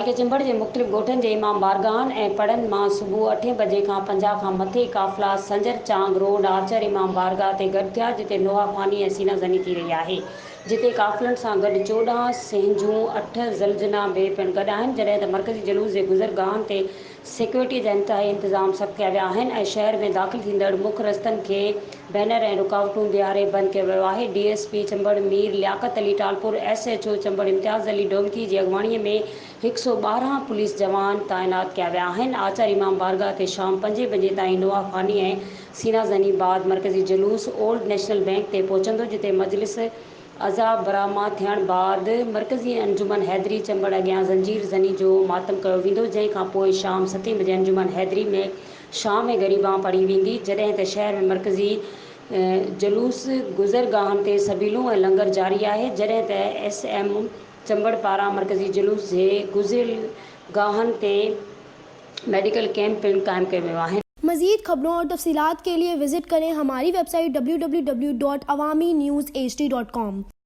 तालुके चमबड़ जे मुख़्तलिफ़ ॻोठनि जे इमाम बारगाहनि ऐं पड़नि मां सुबुह 8 बजे खां 50 खां मथे काफ़िला संजर चांग रोड आचर इमाम बारगाह ते गॾु थिया, जिते नोहा ख़्वानी ऐं सीना ज़नी थी रही आहे। जिते काफ़िलनि सां गॾु 14 सिंहजूं 8 ज़लजना बि पिणु गॾु आहिनि, जॾहिं त मरकज़ी जुलूस जे गुज़रगाहनि ते सिक्योरिटी जा इंतिहाई इंतज़ाम सख़्त कया विया आहिनि ऐं शहर में दाख़िल थींदड़ मुख्य रस्तनि खे बैनर ऐं रुकावटूं ॾियारे बंदि कयो वियो आहे। DSP चंबड़ मीर लियाकत अली टालपुर SHO चंबड़ इम्तियाज़ अली डोमकी जी अॻुवाणीअ में 112 पुलिस जवान तैनात कया विया आहिनि। आचार इमाम बारगाह ते शाम 5 बजे ताईं नोहा ख़्वानी ऐं सीना ज़नी बाद मरकज़ी जुलूस ओल्ड नेशनल बैंक ते पहुचंदो, जिते मजलिस अज़ा बरामद थियण बाद मरकज़ी अंजुमन हैदरी चंबड़ अॻियां ज़ंजीर ज़नी जो मातम कयो वेंदो, जंहिं खां पोइ शाम 7 बजे अंजुमन हैदरी में शाम ग़रीबां पढ़ी वेंदी, जॾहिं त शहर में मरकज़ी जुलूस गुज़रगाहनि ते सबीलूं ऐं लंगर जारी आहे, जॾहिं त SM चंबड़ पारां मरकज़ी जुलूस जे गुज़रगाहनि ते मेडिकल कैंप पिणु क़ाइमु कयो वियो आहे। मज़ीद खबरों और तफसीलात के लिए विजिट करें हमारी वेबसाइट www.awamiNewsHD.com।